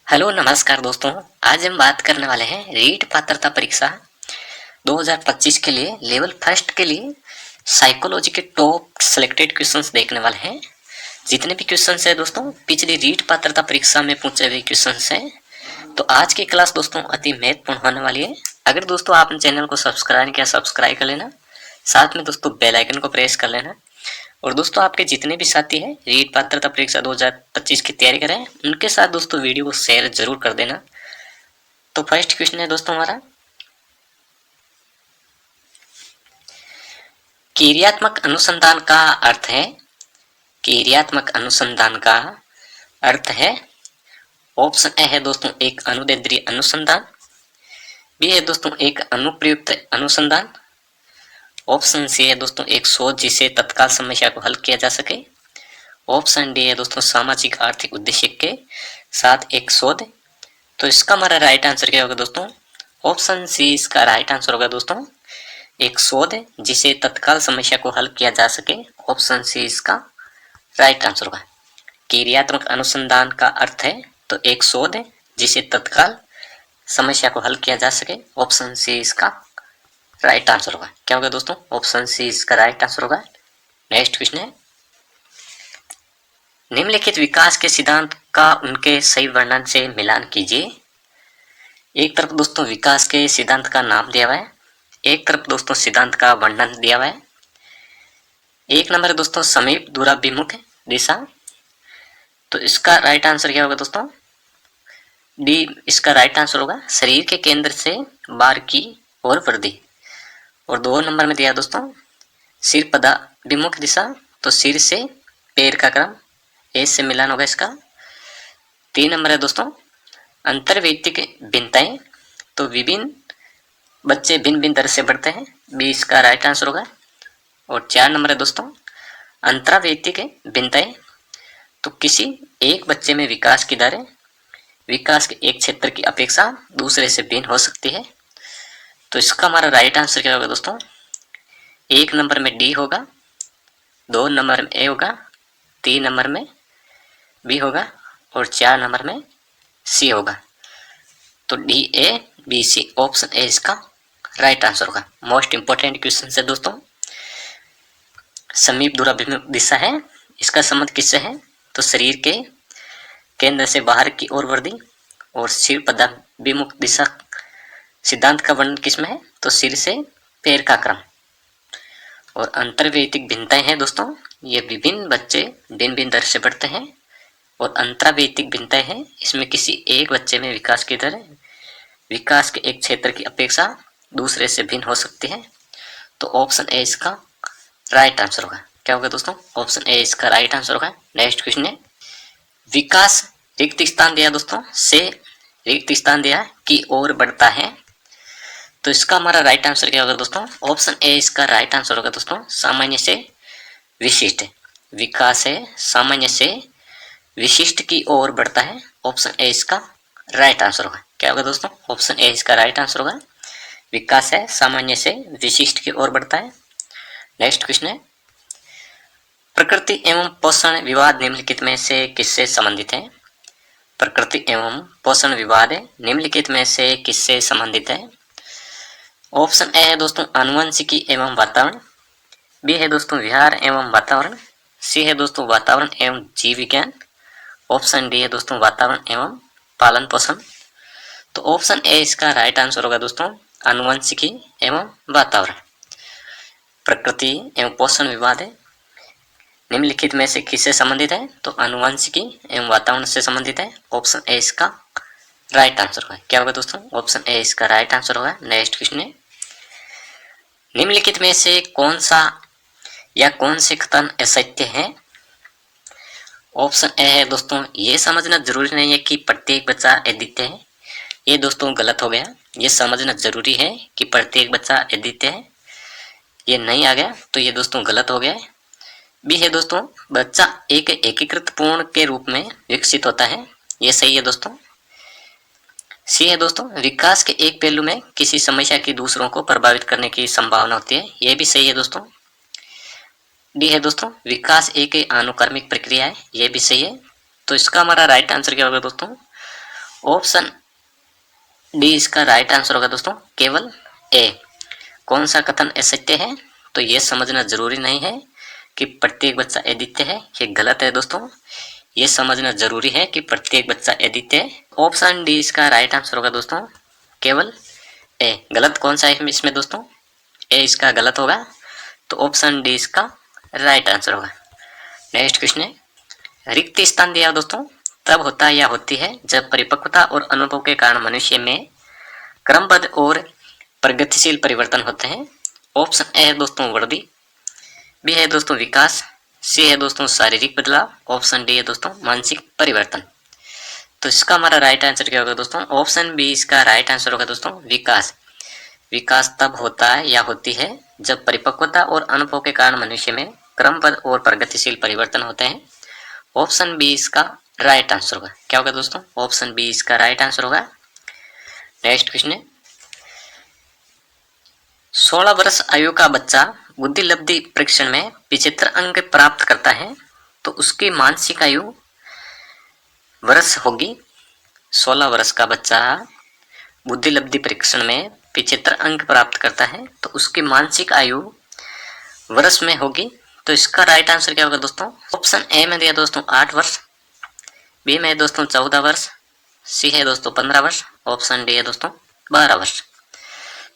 Hello नमस्कार दोस्तों। आज हम बात करने वाले हैं रीट पात्रता परीक्षा 2025 के लिए लेवल फर्स्ट के लिए साइकोलॉजी के टॉप सिलेक्टेड क्वेश्चंस देखने वाले हैं। जितने भी क्वेश्चंस है दोस्तों पिछली रीट पात्रता परीक्षा में पूछे हुए क्वेश्चंस हैं। तो आज की क्लास दोस्तों अति महत्वपूर्ण होने वाली है। अगर दोस्तों आपने चैनल को सब्सक्राइब किया सब्सक्राइब कर लेना, साथ में दोस्तों बेल आइकन को प्रेस कर लेना। और दोस्तों आपके जितने भी साथी हैं रीट पात्रता परीक्षा 2025 की तैयारी कर रहे हैं उनके साथ दोस्तों वीडियो को शेयर जरूर कर देना। तो फर्स्ट क्वेश्चन है दोस्तों हमारा, क्रियात्मक अनुसंधान का अर्थ है। क्रियात्मक अनुसंधान का अर्थ है, ऑप्शन ए है दोस्तों एक अनुदैर्ध्य अनुसंधान, बी है दोस्तों एक अनुप्रयुक्त अनुसंधान, ऑप्शन सी है दोस्तों एक शोध जिसे तत्काल समस्या को हल किया जा सके, ऑप्शन डी है दोस्तों सामाजिक आर्थिक उद्देश्य के साथ एक शोध। तो इसका हमारा राइट आंसर क्या होगा दोस्तों? ऑप्शन सी इसका राइट आंसर होगा दोस्तों, एक शोध जिसे तत्काल समस्या को हल किया जा सके। ऑप्शन सी इसका राइट आंसर होगा। क्रियात्मक अनुसंधान का अर्थ है तो एक शोध जिसे तत्काल समस्या को हल किया जा सके। ऑप्शन सी इसका राइट आंसर होगा। क्या होगा दोस्तों? ऑप्शन सी इसका राइट आंसर होगा। नेक्स्ट क्वेश्चन है, निम्नलिखित विकास के सिद्धांत का उनके सही वर्णन से मिलान कीजिए। एक तरफ दोस्तों विकास के सिद्धांत का नाम दिया हुआ है, एक तरफ दोस्तों सिद्धांत का वर्णन दिया हुआ है। एक नंबर है दोस्तों समीप दूराभिमुख दिशा, तो इसका राइट आंसर क्या होगा दोस्तों? डी इसका राइट आंसर होगा, शरीर के केंद्र से बाहर की ओर वृद्धि। और 2 नंबर में दिया दोस्तों सिर पदाभिमुख दिशा, तो सिर से पैर का क्रम, ए से मिलान होगा इसका। 3 नंबर है दोस्तों अंतर्वैयक्तिक भिन्नताएं, तो विभिन्न बच्चे भिन्न भिन्न दर से बढ़ते हैं, बी इसका राइट आंसर होगा। और 4 नंबर है दोस्तों अंतर्वैयक्तिक भिन्नताएं, तो किसी एक बच्चे में विकास की दर विकास के एक क्षेत्र की अपेक्षा दूसरे से भिन्न हो सकती है। तो इसका हमारा राइट आंसर क्या होगा दोस्तों? 1 नंबर में डी होगा, 2 नंबर में ए होगा, 3 नंबर में बी होगा और 4 नंबर में सी होगा। तो D A B C option A इसका राइट आंसर होगा। मोस्ट इंपोर्टेंट क्वेश्चन है दोस्तों। समीप दूराभिमुख दिशा है, इसका संबंध किससे है? तो शरीर के केंद्र से बाहर की ओर वृद्धि। और सिर पदाभिमुख दिशा सिद्धांत का वर्णन किसमें है? तो सिर से पैर का क्रम। और अंतर्वैयक्तिक भिन्नताएं हैं दोस्तों, ये विभिन्न बच्चे भिन्न भिन्न दर से बढ़ते हैं। और अंतर्वैयक्तिक भिन्नताएं हैं, इसमें किसी एक बच्चे में विकास की दर विकास के एक क्षेत्र की अपेक्षा दूसरे से भिन्न हो सकती है। तो ऑप्शन ए इसका राइट आंसर होगा। क्या होगा दोस्तों? ऑप्शन ए इसका राइट आंसर होगा। नेक्स्ट क्वेश्चन है, विकास रिक्त स्थान दिया दोस्तों से रिक्त स्थान दिया की ओर बढ़ता है, तो इसका हमारा राइट आंसर क्या होगा दोस्तों? ऑप्शन ए इसका राइट आंसर होगा दोस्तों, सामान्य से विशिष्ट। विकास है सामान्य से विशिष्ट की ओर बढ़ता है। ऑप्शन ए इसका राइट आंसर होगा। क्या होगा दोस्तों? ऑप्शन ए इसका राइट आंसर होगा, विकास है सामान्य से विशिष्ट की ओर बढ़ता है। नेक्स्ट क्वेश्चन है, प्रकृति एवं पोषण विवाद निम्नलिखित में से किससे संबंधित है? प्रकृति एवं पोषण विवाद निम्नलिखित में से किससे संबंधित है? ऑप्शन ए है दोस्तों आनुवंशिकी एवं वातावरण, बी है दोस्तों विहार एवं वातावरण, सी है दोस्तों वातावरण एवं जीव विज्ञान, ऑप्शन डी है दोस्तों वातावरण एवं पालन पोषण। तो ऑप्शन ए इसका राइट आंसर होगा दोस्तों, आनुवंशिकी एवं वातावरण। प्रकृति एवं पोषण विवाद निम्नलिखित में से किससे संबंधित है? तो आनुवंशिकी एवं वातावरण से संबंधित है। ऑप्शन ए इसका राइट आंसर होगा। क्या होगा दोस्तों? ऑप्शन ए इसका राइट आंसर होगा। नेक्स्ट क्वेश्चन है, निम्नलिखित में से कौन सा या कौन से कथन असत्य है? ऑप्शन ए है दोस्तों ये समझना जरूरी नहीं है कि प्रत्येक बच्चा अद्वितीय है, ये दोस्तों गलत हो गया। ये समझना जरूरी है कि प्रत्येक बच्चा अद्वितीय है, ये नहीं आ गया तो ये दोस्तों गलत हो गया है। बी है दोस्तों बच्चा एक एकीकृत पूर्ण के रूप में विकसित होता है, ये सही है दोस्तों। सी है दोस्तों विकास के एक पहलू में किसी समस्या की दूसरों को प्रभावित करने की संभावना होती है, ये भी सही है दोस्तों। डी है दोस्तों विकास एक अनुक्रमिक प्रक्रिया है, ये भी सही है। तो इसका हमारा राइट आंसर क्या होगा दोस्तों? ऑप्शन डी इसका राइट आंसर होगा दोस्तों, केवल ए। कौन सा कथन असत्य है? तो ये समझना जरूरी नहीं है कि प्रत्येक बच्चा अद्वितीय है, ये गलत है दोस्तों। ये समझना जरूरी है कि प्रत्येक बच्चा अद्वितीय है। ऑप्शन डी इसका राइट आंसर होगा दोस्तों, केवल ए। गलत कौन सा है इसमें दोस्तों? ए इसका गलत होगा, तो ऑप्शन डी इसका राइट आंसर होगा। नेक्स्ट क्वेश्चन है, रिक्त स्थान दिया दोस्तों तब होता है या होती है जब परिपक्वता और अनुभव के कारण मनुष्य में क्रमबद्ध और प्रगतिशील परिवर्तन होते हैं। ऑप्शन ए है दोस्तों वृद्धि, बी है दोस्तों विकास, सी है दोस्तों शारीरिक बदलाव, ऑप्शन डी है दोस्तों मानसिक परिवर्तन। तो इसका हमारा राइट आंसर क्या होगा दोस्तों? ऑप्शन बी इसका राइट आंसर होगा दोस्तों, विकास। विकास तब होता है या होती है जब परिपक्वता और अनुभव के कारण मनुष्य में क्रमबद्ध और प्रगतिशील परिवर्तन होते हैं। ऑप्शन बी इसका राइट आंसर होगा। क्या होगा दोस्तों? ऑप्शन बी इसका राइट आंसर होगा। नेक्स्ट क्वेश्चन है, 16 वर्ष आयु का बच्चा बुद्धि लब्धि परीक्षण में 75 अंक प्राप्त करता है तो उसकी मानसिक आयु वर्ष होगी। 16 वर्ष का बच्चा बुद्धि लब्धि परीक्षण में 75 अंक प्राप्त करता है तो उसकी मानसिक आयु वर्ष में होगी। तो इसका राइट आंसर क्या होगा दोस्तों? ऑप्शन ए में दिया दोस्तों 8 वर्ष, बी में दोस्तों 14 वर्ष, सी है दोस्तों 15 वर्ष, ऑप्शन डी है दोस्तों 12 वर्ष।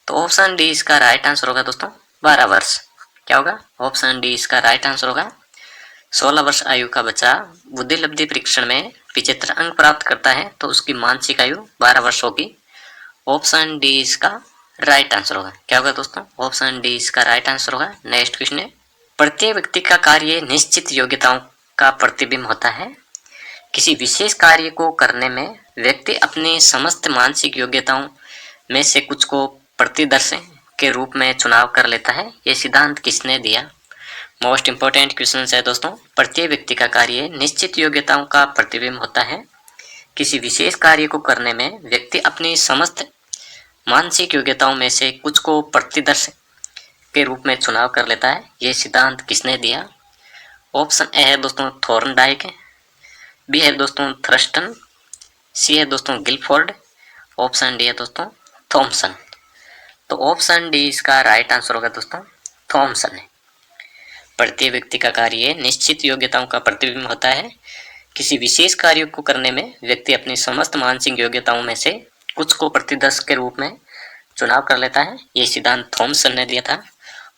तो ऑप्शन डी इसका राइट आंसर होगा दोस्तों 12 वर्ष। क्या होगा? ऑप्शन डी इसका राइट आंसर होगा। 16 वर्ष आयु का बच्चा बुद्धि लब्धि परीक्षण में 75 अंक प्राप्त करता है तो उसकी मानसिक आयु 12 वर्ष होगी। ऑप्शन डी इसका राइट आंसर होगा। क्या होगा दोस्तों? ऑप्शन डी इसका राइट आंसर होगा। नेक्स्ट क्वेश्चन है, प्रत्येक व्यक्ति का कार्य निश्चित योग्यताओं का प्रतिबिंब होता है। किसी विशेष कार्य को करने में व्यक्ति अपनी समस्त मानसिक योग्यताओं में से कुछ को प्रतिदर्श के रूप में चुनाव कर लेता है। ये सिद्धांत किसने दिया? मोस्ट इंपोर्टेंट क्वेश्चन है दोस्तों। प्रत्येक व्यक्ति का कार्य निश्चित योग्यताओं का प्रतिबिंब होता है। किसी विशेष कार्य को करने में व्यक्ति अपनी समस्त मानसिक योग्यताओं में से कुछ को प्रतिदर्श के रूप में चुनाव कर लेता है। ये सिद्धांत किसने दिया? ऑप्शन ए है दोस्तों थॉर्नडाइक, बी है दोस्तों थ्रस्टन, सी है दोस्तों गिलफोर्ड, ऑप्शन डी है दोस्तों थॉमसन। तो ऑप्शन डी इसका राइट आंसर होगा दोस्तों, थॉमसन है। प्रत्येक व्यक्ति का कार्य निश्चित योग्यताओं का प्रतिबिंब होता है। किसी विशेष कार्य को करने में व्यक्ति अपनी समस्त मानसिक योग्यताओं में से कुछ को प्रतिदर्श के रूप में चुनाव कर लेता है। ये सिद्धांत थॉमसन ने दिया था।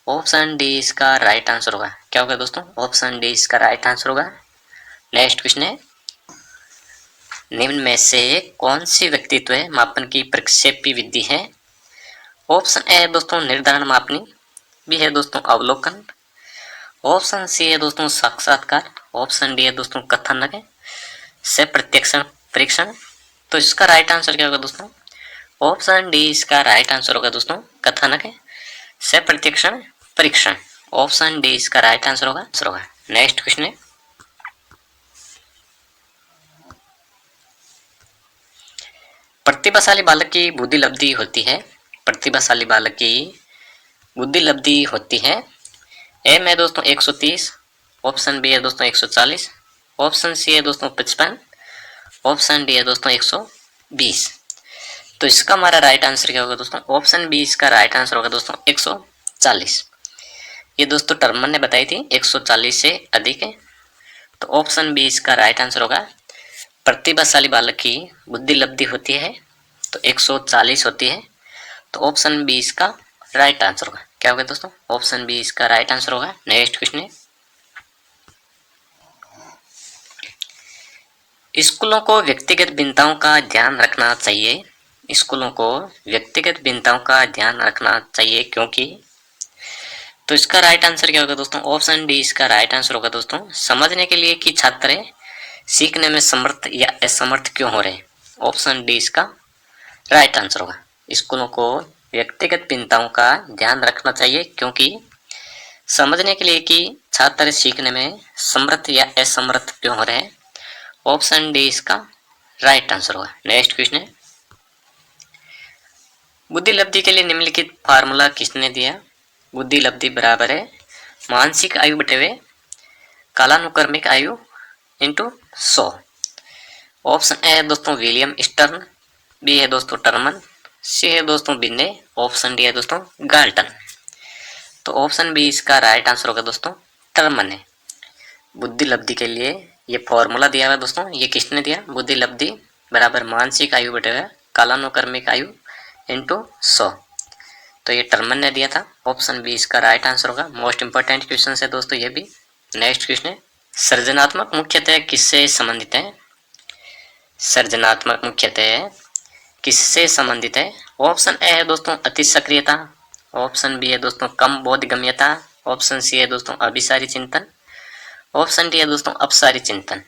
ऑप्शन डी इसका राइट आंसर होगा। क्या होगा दोस्तों? ऑप्शन डी इसका राइट आंसर होगा। नेक्स्ट क्वेश्चन है, निम्न में से कौन सी व्यक्तित्व मापन की प्रक्षेपी विधि है? ऑप्शन ए है दोस्तों निर्धारण मापनी, बी है दोस्तों अवलोकन, ऑप्शन सी है दोस्तों साक्षात्कार, ऑप्शन डी है दोस्तों कथनक से प्रत्यक्ष परीक्षण। तो इसका राइट आंसर क्या होगा दोस्तों? ऑप्शन डी इसका राइट आंसर होगा दोस्तों, कथनक से प्रत्यक्ष परीक्षण। ऑप्शन डी इसका राइट आंसर होगा। नेक्स्ट क्वेश्चन है, प्रतिभाशाली बालक की बुद्धि लब्धि होती है। प्रतिभाशाली बालक की बुद्धि लब्धि होती है। ए में दोस्तों 130, ऑप्शन बी है दोस्तों 140, ऑप्शन सी है दोस्तों 55, ऑप्शन डी है दोस्तों 120। तो इसका हमारा राइट आंसर क्या होगा दोस्तों? ऑप्शन बी इसका राइट आंसर होगा दोस्तों 140। ये दोस्तों टर्मन ने बताई थी 140 से अधिक है। तो ऑप्शन बी इसका राइट आंसर होगा। प्रतिभाशाली बालक की बुद्धि लब्धि होती है तो 140 होती है। तो ऑप्शन बी इसका राइट आंसर होगा। क्या होगा दोस्तों? ऑप्शन बी इसका राइट आंसर होगा। नेक्स्ट क्वेश्चन है, स्कूलों को व्यक्तिगत भिन्नताओं का ध्यान रखना चाहिए। स्कूलों को व्यक्तिगत भिन्नताओं का ध्यान रखना चाहिए क्योंकि, तो इसका राइट आंसर क्या होगा दोस्तों? ऑप्शन डी इसका राइट आंसर होगा दोस्तों समझने के लिए कि छात्र सीखने में समर्थ या असमर्थ क्यों हो रहे हैं। ऑप्शन डी इसका राइट आंसर होगा। स्कूलों को व्यक्तिगत भिन्नताओं का ध्यान रखना चाहिए क्योंकि समझने के लिए कि छात्र सीखने में समर्थ या असमर्थ क्यों हो रहे हैं। ऑप्शन डी इसका राइट आंसर होगा। नेक्स्ट क्वेश्चन है, बुद्धि लब्धि के लिए निम्नलिखित फार्मूला किसने दिया? बुद्धि लब्धि बराबर है मानसिक आयु बटे कालानुक्रमिक आयु इंटू 100। ऑप्शन ए है दोस्तों विलियम स्टर्न, बी है दोस्तों टर्मन, सी है दोस्तों बिन्ने, ऑप्शन डी है दोस्तों गाल्टन। तो ऑप्शन बी इसका राइट आंसर होगा दोस्तों टर्मन है। बुद्धि लब्धि के लिए ये फॉर्मूला दिया हुआ दोस्तों, ये किसने दिया? बुद्धि लब्धि बराबर मानसिक आयु बटे हुआ कालानुक्रमिक आयु इंटू 100। तो ये टर्मन ने दिया था। ऑप्शन बी इसका राइट आंसर होगा। मोस्ट इंपोर्टेंट क्वेश्चन है दोस्तों ये भी। नेक्स्ट क्वेश्चन है, सृजनात्मक मुख्यतः किससे संबंधित है? सृजनात्मक मुख्यतः किससे संबंधित है? ऑप्शन ए है दोस्तों अति सक्रियता, ऑप्शन बी है दोस्तों कम बोधगम्यता, ऑप्शन सी है दोस्तों अभिसारी चिंतन, ऑप्शन डी है दोस्तों अपसारी चिंतन।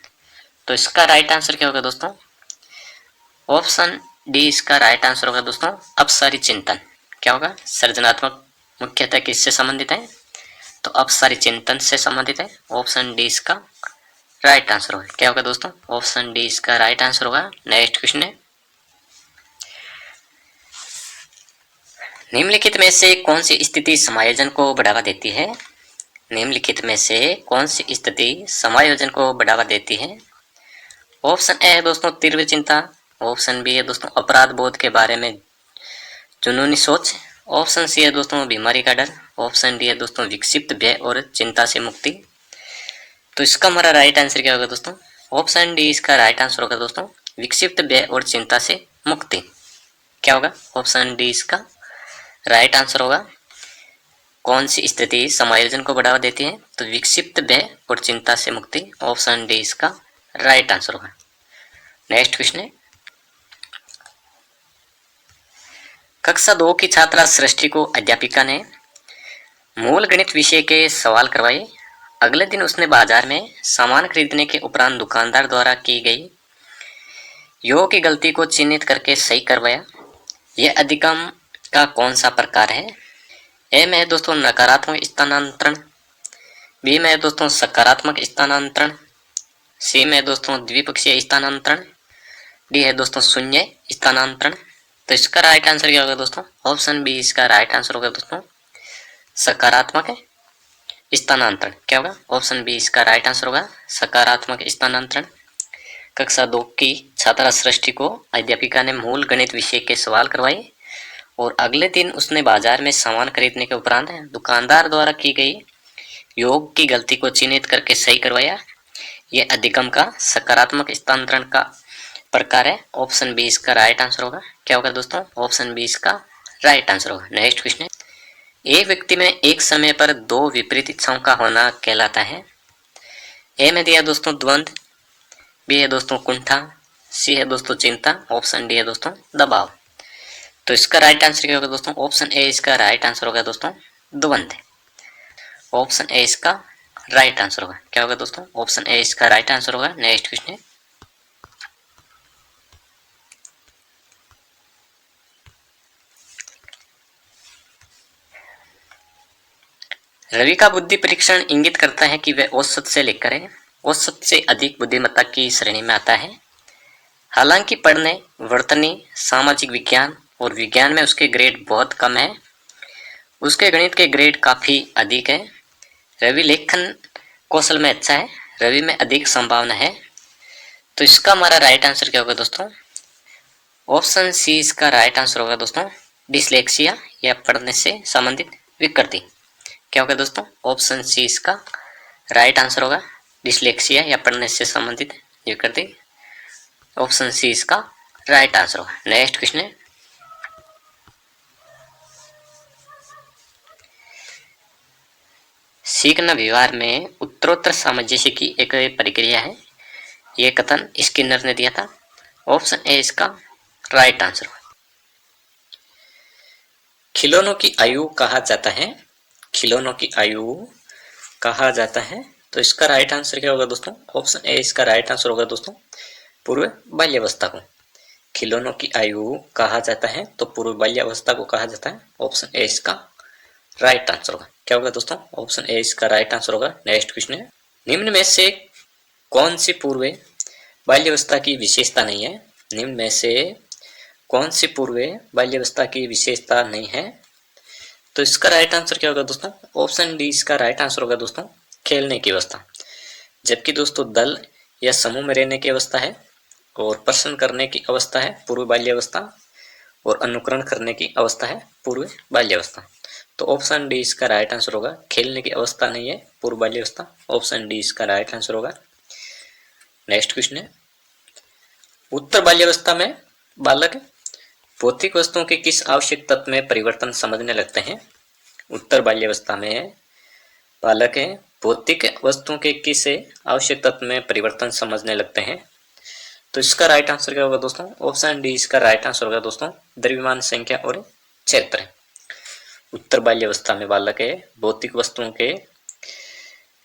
तो इसका राइट आंसर क्या होगा दोस्तों? ऑप्शन डी इसका राइट आंसर होगा दोस्तों अपसारी चिंतन। क्या होगा? सृजनात्मक मुख्यतः किससे संबंधित है? तो अपसारी चिंतन से संबंधित है। ऑप्शन डी इसका राइट आंसर होगा। क्या होगा दोस्तों? ऑप्शन डी इसका राइट आंसर होगा। नेक्स्ट क्वेश्चन है, निम्नलिखित में से कौन सी स्थिति समायोजन को बढ़ावा देती है? निम्नलिखित में से कौन सी स्थिति समायोजन को बढ़ावा देती है? ऑप्शन ए है दोस्तों तीव्र चिंता, ऑप्शन बी है दोस्तों अपराध बोध के बारे में जुनूनी सोच, ऑप्शन सी है दोस्तों बीमारी का डर, ऑप्शन डी है दोस्तों विक्षिप्त भय और चिंता से मुक्ति। तो इसका हमारा राइट आंसर क्या होगा दोस्तों? ऑप्शन डी इसका राइट आंसर होगा दोस्तों विक्षिप्त भय और चिंता से मुक्ति। क्या होगा? ऑप्शन डी इसका राइट आंसर होगा। कौन सी स्थिति समायोजन को बढ़ावा देती है? तो विक्षिप्त भय और चिंता से मुक्ति। ऑप्शन डी इसका राइट आंसर होगा। नेक्स्ट क्वेश्चन है, कक्षा 2 की छात्रा सृष्टि को अध्यापिका ने मूल गणित विषय के सवाल करवाए। अगले दिन उसने बाजार में सामान खरीदने के उपरांत दुकानदार द्वारा की गई योग की गलती को चिन्हित करके सही करवाया। यह अधिगम का कौन सा प्रकार है? ए में है दोस्तों नकारात्मक स्थानांतरण, बी में है दोस्तों सकारात्मक स्थानांतरण, सी में है दोस्तों द्विपक्षीय स्थानांतरण, डी है दोस्तों शून्य स्थानांतरण। तो इसका राइट आंसर क्या होगा दोस्तों? ऑप्शन बी इसका राइट आंसर होगा दोस्तों सकारात्मक स्थानांतरण। क्या होगा? ऑप्शन बी इसका राइट आंसर होगा सकारात्मक स्थानांतरण। कक्षा 2 की छात्रा सृष्टि को अध्यापिका ने मूल गणित विषय के सवाल करवाए और अगले दिन उसने बाजार में सामान खरीदने के उपरांत दुकानदार द्वारा की गई योग की गलती को चिन्हित करके सही करवाया। यह अधिगम का सकारात्मक स्थानांतरण का प्रकार है। ऑप्शन बी इसका राइट आंसर होगा। क्या होगा दोस्तों? ऑप्शन बी इसका राइट आंसर होगा। नेक्स्ट क्वेश्चन है, एक व्यक्ति में एक समय पर दो विपरीत इच्छाओं का होना कहलाता है। ए में दिया दोस्तों द्वंद्व, बी है दोस्तों कुंठा, सी है दोस्तों चिंता, ऑप्शन डी है दोस्तों दबाव। तो इसका राइट आंसर क्या होगा दोस्तों? ऑप्शन ए इसका राइट आंसर होगा दोस्तों द्वंद्व। ऑप्शन ए इसका राइट आंसर होगा। क्या होगा दोस्तों? ऑप्शन ए इसका राइट आंसर होगा। नेक्स्ट क्वेश्चन है, रवि का बुद्धि परीक्षण इंगित करता है कि वह औसत से लेकर औसत से अधिक बुद्धिमत्ता की श्रेणी में आता है। हालांकि पढ़ने, वर्तनी, सामाजिक विज्ञान और विज्ञान में उसके ग्रेड बहुत कम है। उसके गणित के ग्रेड काफ़ी अधिक है। रवि लेखन कौशल में अच्छा है। रवि में अधिक संभावना है। तो इसका हमारा राइट आंसर क्या होगा दोस्तों? ऑप्शन सी इसका राइट आंसर होगा दोस्तों डिसलेक्सिया या पढ़ने से संबंधित विकृति। क्या होगा दोस्तों? ऑप्शन सी इसका राइट आंसर होगा डिसलेक्सिया या पढ़ने से संबंधित विकृति। ऑप्शन सी इसका राइट आंसर होगा। नेक्स्ट क्वेश्चन है, सीखना व्यवहार में उत्तरोत्तर सामंजस्य की एक प्रक्रिया है। यह कथन स्किनर ने दिया था। ऑप्शन ए इसका राइट आंसर होगा। खिलौनों की आयु कहा जाता है। खिलौनों की आयु कहा जाता है। तो इसका राइट आंसर क्या होगा दोस्तों? ऑप्शन ए इसका राइट आंसर होगा दोस्तों पूर्व बाल्यावस्था को। खिलौनों की आयु कहा जाता है तो पूर्व बाल्यावस्था को कहा जाता है। ऑप्शन ए इसका राइट आंसर होगा। क्या होगा दोस्तों? ऑप्शन ए इसका राइट आंसर होगा। नेक्स्ट क्वेश्चन है, निम्न में से कौन सी पूर्व बाल्यावस्था की विशेषता नहीं है? निम्न में से कौन सी पूर्व बाल्यावस्था की विशेषता नहीं है? तो इसका राइट आंसर क्या होगा दोस्तों? ऑप्शन डी इसका राइट आंसर होगा दोस्तों खेलने की अवस्था। जबकि दोस्तों दल या समूह में रहने की अवस्था है और प्रश्न करने की अवस्था है पूर्व बाल्यावस्था, और अनुकरण करने की अवस्था है पूर्व बाल्यावस्था। तो ऑप्शन डी इसका राइट आंसर होगा। खेलने की अवस्था नहीं है पूर्व बाल्यावस्था। ऑप्शन डी इसका राइट आंसर होगा। नेक्स्ट क्वेश्चन है, उत्तर बाल्यावस्था में बालक भौतिक वस्तुओं के किस आवश्यक तत्व में परिवर्तन समझने लगते हैं? उत्तर बाल्यावस्था में बालक भौतिक वस्तुओं के किस आवश्यक तत्व में परिवर्तन समझने लगते हैं? तो इसका राइट आंसर क्या होगा दोस्तों? ऑप्शन डी इसका राइट आंसर होगा दोस्तों, द्रव्यमान, संख्या और क्षेत्र। उत्तर बाल्यावस्था में बालक भौतिक वस्तुओं के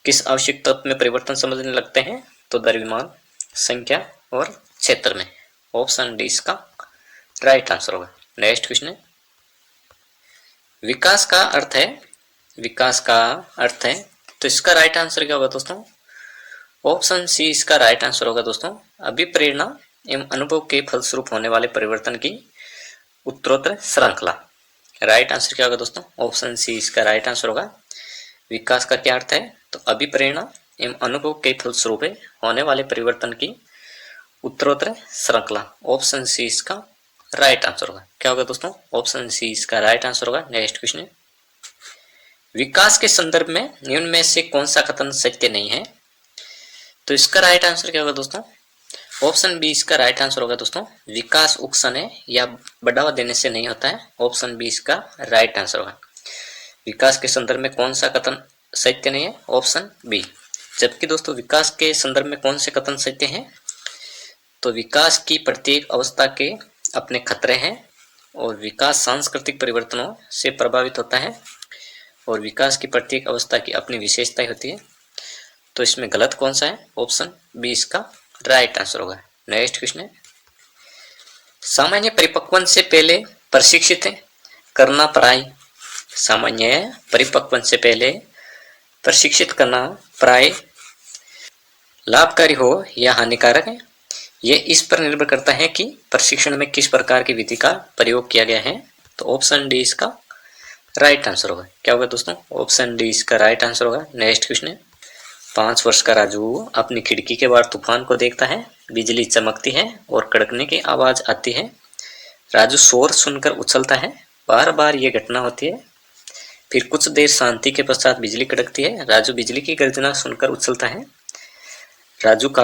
किस आवश्यक तत्व में परिवर्तन समझने लगते हैं? तो द्रव्यमान, संख्या और क्षेत्र में। ऑप्शन डी इसका राइट आंसर होगा। नेक्स्ट क्वेश्चन है, विकास का अर्थ है, विकास का अर्थ है, तो इसका राइट आंसर क्या होगा दोस्तों? ऑप्शन सी इसका राइट आंसर होगा दोस्तों, अभिप्रेरणा एवं अनुभव के फलस्वरूप होने वाले परिवर्तन की उत्तरोत्तर श्रृंखला। राइट आंसर क्या होगा दोस्तों? ऑप्शन सी इसका राइट आंसर होगा। विकास का क्या अर्थ है? तो अभिप्रेरणा एवं अनुभव के फलस्वरूप होने वाले परिवर्तन की उत्तरोत्तर श्रृंखला। ऑप्शन सी इसका राइट आंसर होगा। क्या होगा दोस्तों? ऑप्शन सी इसका राइट आंसर होगा। नेक्स्ट क्वेश्चन है, विकास के संदर्भ में निम्न में से कौन सा कथन सत्य नहीं है? तो इसका राइट आंसर क्या होगा दोस्तों? ऑप्शन बी इसका राइट आंसर होगा दोस्तों, विकास उकसाने या बढ़ावा देने से नहीं होता है। ऑप्शन बी इसका राइट आंसर होगा। विकास के संदर्भ में कौन सा कथन सत्य नहीं है? Option B. जबकि दोस्तों विकास के संदर्भ में कौन से कथन सत्य हैं? तो विकास की प्रत्येक अवस्था के अपने खतरे हैं, और विकास सांस्कृतिक परिवर्तनों से प्रभावित होता है, और विकास की प्रत्येक अवस्था की अपनी विशेषताएं होती है। तो इसमें गलत कौन सा है? ऑप्शन बी इसका राइट आंसर होगा। नेक्स्ट क्वेश्चन है, सामान्य परिपक्वन से पहले प्रशिक्षित करना प्राय, सामान्य परिपक्वन से पहले प्रशिक्षित करना प्राय लाभकारी हो या हानिकारक है? ये इस पर निर्भर करता है कि प्रशिक्षण में किस प्रकार की विधि का प्रयोग किया गया है। तो ऑप्शन डी इसका राइट आंसर होगा। क्या होगा दोस्तों? ऑप्शन डी इसका राइट आंसर होगा। नेक्स्ट क्वेश्चन है, 5 वर्ष का राजू अपनी खिड़की के बाहर तूफान को देखता है, बिजली चमकती है और कड़कने की आवाज आती है। राजू शोर सुनकर उछलता है, बार बार ये घटना होती है। फिर कुछ देर शांति के पश्चात बिजली कड़कती है, राजू बिजली की गर्जना सुनकर उछलता है। राजू का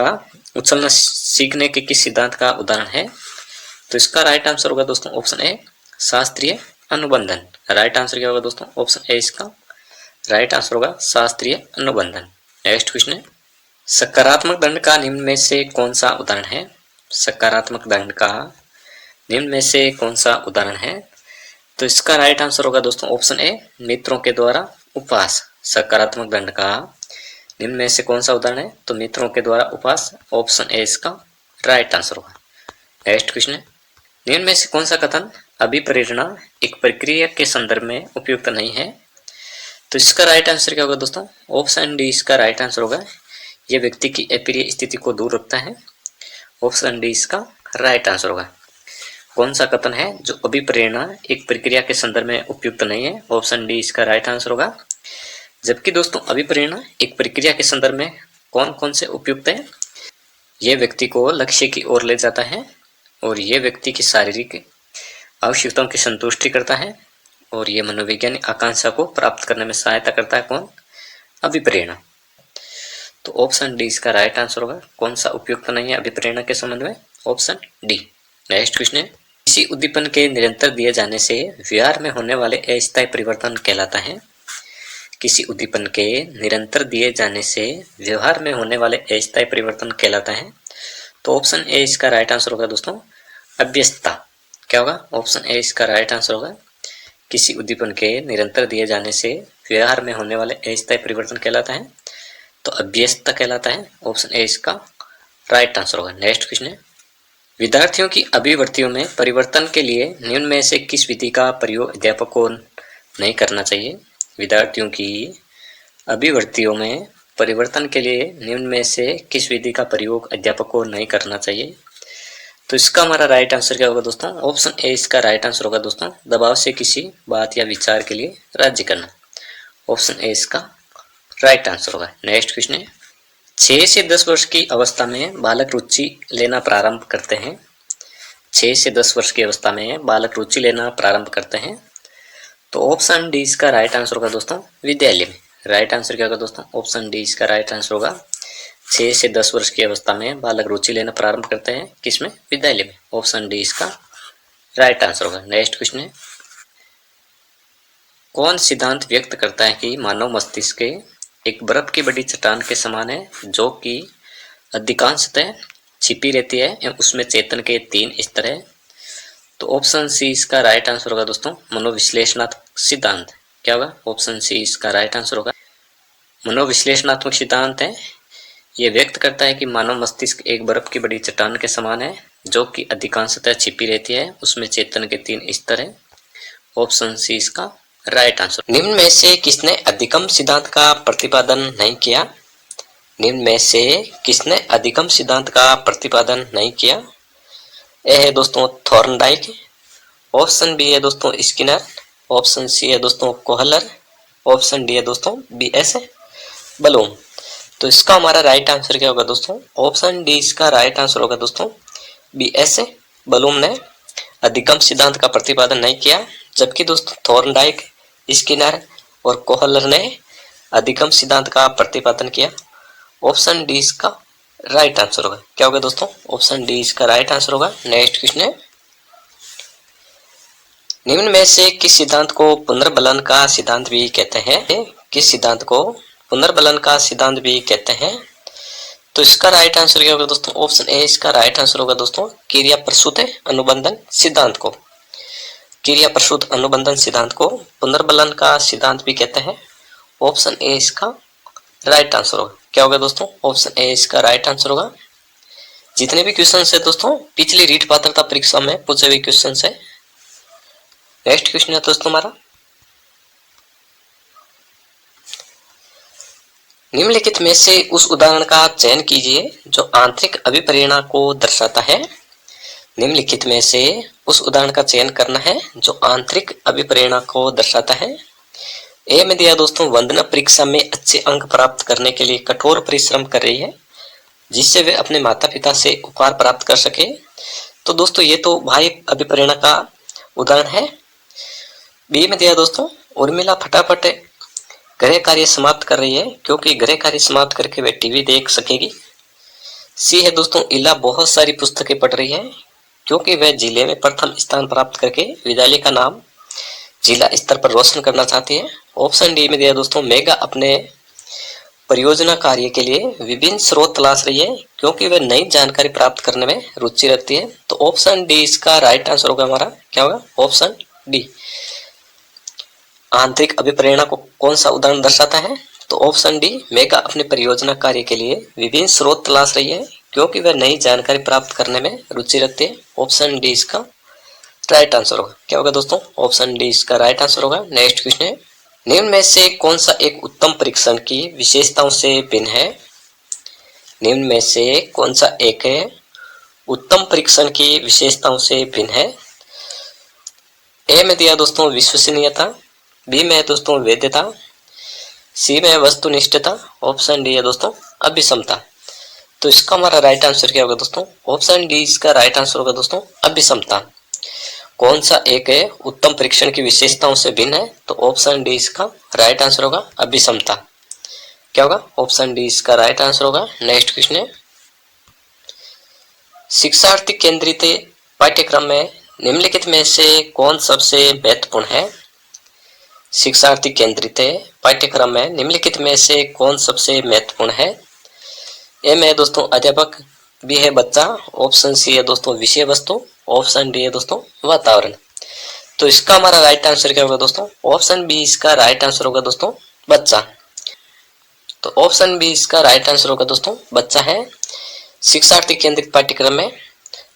उछलना सीखने के किस सिद्धांत का उदाहरण है? तो इसका राइट आंसर होगा दोस्तों, ऑप्शन ए शास्त्रीय अनुबंधन। राइट आंसर क्या होगा दोस्तों? ऑप्शन ए इसका राइट आंसर होगा, शास्त्रीय अनुबंधन। नेक्स्ट क्वेश्चन है, सकारात्मक दंड का निम्न में से कौन सा उदाहरण है? सकारात्मक दंड का निम्न में से कौन सा उदाहरण है? तो इसका राइट आंसर होगा दोस्तों, ऑप्शन ए मित्रों के द्वारा उपहास। सकारात्मक दंड का निम्न में से कौन सा उदाहरण है? तो मित्रों के द्वारा उपहास। ऑप्शन ए इसका राइट आंसर होगा। नेक्स्ट क्वेश्चन है, निम्न में से कौन सा कथन अभिप्रेरणा एक प्रक्रिया के संदर्भ में उपयुक्त नहीं है? तो इसका राइट आंसर क्या होगा दोस्तों? ऑप्शन डी इसका राइट आंसर होगा, यह व्यक्ति की अप्रिय स्थिति को दूर रखता है। ऑप्शन डी इसका राइट आंसर होगा। कौन सा कथन है जो अभिप्रेरणा एक प्रक्रिया के संदर्भ में उपयुक्त नहीं है? ऑप्शन डी इसका राइट आंसर होगा। जबकि दोस्तों अभिप्रेरणा एक प्रक्रिया के संदर्भ में कौन कौन से उपयुक्त है? यह व्यक्ति को लक्ष्य की ओर ले जाता है, और यह व्यक्ति की शारीरिक आवश्यकताओं की संतुष्टि करता है, और यह मनोवैज्ञानिक आकांक्षा को प्राप्त करने में सहायता करता है। कौन? अभिप्रेरणा। तो ऑप्शन डी इसका राइट आंसर होगा। कौन सा उपयुक्त नहीं है अभिप्रेरणा के संबंध में? Option D. नेक्स्ट क्वेश्चन है, किसी उद्दीपन के निरंतर दिए जाने से व्यवहार में होने वाले अस्थायी परिवर्तन कहलाता है? किसी उद्दीपन के निरंतर दिए जाने से व्यवहार में होने वाले अस्थायी परिवर्तन कहलाता है। तो ऑप्शन ए इसका राइट आंसर होगा दोस्तों, अभ्यस्तता। क्या होगा? ऑप्शन ए इसका राइट आंसर होगा। किसी उद्दीपन के निरंतर दिए जाने से व्यवहार में होने वाले अस्थायी परिवर्तन कहलाता है, तो अभ्यस्तता कहलाता है। ऑप्शन ए इसका राइट आंसर होगा। नेक्स्ट क्वेश्चन है, विद्यार्थियों की अभिवृत्तियों में परिवर्तन के लिए निम्न में से किस विधि का प्रयोग अध्यापक को नहीं करना चाहिए? विद्यार्थियों की अभिवृत्तियों में परिवर्तन के लिए निम्न में से किस विधि का प्रयोग अध्यापक को नहीं करना चाहिए? तो इसका हमारा राइट आंसर क्या होगा दोस्तों? ऑप्शन ए इसका राइट आंसर होगा दोस्तों, दबाव से किसी बात या विचार के लिए राज्य करना। ऑप्शन ए इसका राइट आंसर होगा। नेक्स्ट क्वेश्चन है, 6 से 10 वर्ष की अवस्था में बालक रुचि लेना प्रारंभ करते हैं। 6 से 10 वर्ष की अवस्था में बालक रुचि लेना प्रारंभ करते हैं। तो ऑप्शन डी इसका राइट आंसर होगा दोस्तों, विद्यालय में। राइट आंसर क्या होगा दोस्तों, ऑप्शन डी इसका राइट आंसर होगा। 6 से 10 वर्ष की अवस्था में बालक रुचि लेना प्रारंभ करते हैं, किसमें, विद्यालय में। ऑप्शन डी इसका राइट आंसर होगा। नेक्स्ट क्वेश्चन है, कौन सिद्धांत व्यक्त करता है कि मानव मस्तिष्क एक बर्फ की बड़ी चट्टान के समान है, जो कि अधिकांशतः छिपी रहती है एवं उसमें चेतन के 3 स्तर है। तो ऑप्शन सी इसका राइट आंसर होगा दोस्तों, मनोविश्लेषणात्मक सिद्धांत। क्या होगा, ऑप्शन सी इसका राइट आंसर होगा। मनोविश्लेषणात्मक सिद्धांत है, यह व्यक्त करता है कि मानव मस्तिष्क एक बर्फ की बड़ी चट्टान के समान है, जो कि अधिकांशतः छिपी रहती है, उसमें चेतन के 3 स्तर है। ऑप्शन सी इसका राइट आंसर। निम्न में से किसने अधिगम सिद्धांत का प्रतिपादन नहीं किया? निम्न में से किसने अधिगम सिद्धांत का प्रतिपादन नहीं किया? ए है दोस्तों थॉर्नडाइक, ऑप्शन बी है दोस्तों स्किनर, ऑप्शन सी है दोस्तों कोहलर, ऑप्शन डी है दोस्तों BS बलूम। तो इसका हमारा राइट आंसर क्या होगा दोस्तों, ऑप्शन डी इसका राइट आंसर होगा दोस्तों। BS बलूम ने अधिगम सिद्धांत का प्रतिपादन नहीं किया, जबकि दोस्तों थॉर्नडाइक, स्किनर और कोहलर ने अधिगम सिद्धांत का प्रतिपादन किया। ऑप्शन डी इसका राइट आंसर होगा। क्या होगा दोस्तों, ऑप्शन डी इसका राइट आंसर होगा। नेक्स्ट क्वेश्चन है, निम्न में से किस सिद्धांत को पुनर्बलन का सिद्धांत भी कहते हैं? किस सिद्धांत को पुनर्बलन का सिद्धांत भी कहते हैं? तो इसका राइट आंसर क्या होगा दोस्तों, ऑप्शन ए इसका राइट आंसर होगा दोस्तों, क्रिया प्रसूत अनुबंधन सिद्धांत को। क्रिया प्रसूत अनुबंधन सिद्धांत को पुनर्बलन का सिद्धांत भी कहते हैं। ऑप्शन ए इसका राइट आंसर होगा। क्या होगा दोस्तों, ऑप्शन ए इसका राइट आंसर होगा। जितने भी क्वेश्चन है दोस्तों पिछली रीट पात्रता परीक्षा में पूछे हुए क्वेश्चन है। नेक्स्ट क्वेश्चन है दोस्तों हमारा, निम्नलिखित में से उस उदाहरण का चयन कीजिए जो आंतरिक अभिप्रेरणा को दर्शाता है। निम्नलिखित में से उस उदाहरण का चयन करना है जो आंतरिक अभिप्रेरणा को दर्शाता है। ए में दिया दोस्तों, वंदना परीक्षा में अच्छे अंक प्राप्त करने के लिए कठोर परिश्रम कर रही है, जिससे वे अपने माता पिता से उपहार प्राप्त कर सके। तो दोस्तों ये तो भाई अभिप्रेरणा का उदाहरण है। बी में दिया दोस्तों, उर्मिला फटाफट गृह कार्य समाप्त कर रही है, क्योंकि गृह कार्य समाप्त करके वे टीवी देख सकेगी। सी है दोस्तों, इला बहुत सारी पुस्तकें पढ़ रही है, क्योंकि वह जिले में प्रथम स्थान प्राप्त करके विद्यालय का नाम जिला स्तर पर रोशन करना चाहती है। ऑप्शन डी में दिया दोस्तों, मेगा अपने परियोजना कार्य के लिए विभिन्न स्रोत तलाश रही है, क्योंकि वह नई जानकारी प्राप्त करने में रुचि रखती है। तो ऑप्शन डी इसका राइट आंसर होगा हमारा। क्या होगा, ऑप्शन डी। आंतरिक अभिप्रेरणा को कौन सा उदाहरण दर्शाता है? तो ऑप्शन डी, मेगा अपने परियोजना कार्य के लिए विभिन्न स्रोत तलाश रही है, क्योंकि वह नई जानकारी प्राप्त करने में रुचि रखती है। ऑप्शन डी इसका राइट आंसर होगा। क्या होगा दोस्तों, ऑप्शन डी इसका राइट आंसर होगा। नेक्स्ट क्वेश्चन है, निम्न में से कौन सा एक उत्तम परीक्षण की विशेषताओं से भिन्न है? निम्न में से कौन सा एक है उत्तम परीक्षण की विशेषताओं से भिन्न है? ए में दिया दोस्तों विश्वसनीयता, बी में है दोस्तों वैधता, सी में है वस्तुनिष्ठता, ऑप्शन डी है दोस्तों अभिसमता। तो इसका हमारा राइट आंसर क्या होगा दोस्तों, ऑप्शन डी इसका राइट आंसर होगा दोस्तों अभिसमता। कौन सा एक है उत्तम परीक्षण की विशेषताओं से भिन्न है? तो ऑप्शन डी इसका राइट आंसर होगा अभिसमता। क्या होगा, ऑप्शन डी इसका राइट आंसर होगा। नेक्स्ट क्वेश्चन है, शिक्षार्थी केंद्रित पाठ्यक्रम में निम्नलिखित में से कौन सबसे महत्वपूर्ण है? शिक्षार्थी केंद्रित पाठ्यक्रम में निम्नलिखित में से कौन सबसे महत्वपूर्ण है? ए में है दोस्तों अध्यापक, बी है बच्चा, ऑप्शन सी है दोस्तों विषय वस्तु, ऑप्शन डी है दोस्तों वातावरण। तो इसका हमारा राइट आंसर क्या होगा दोस्तों, ऑप्शन बी इसका राइट आंसर होगा दोस्तों बच्चा। तो ऑप्शन बी इसका राइट आंसर होगा दोस्तों बच्चा है, शिक्षार्थी केंद्रित पाठ्यक्रम में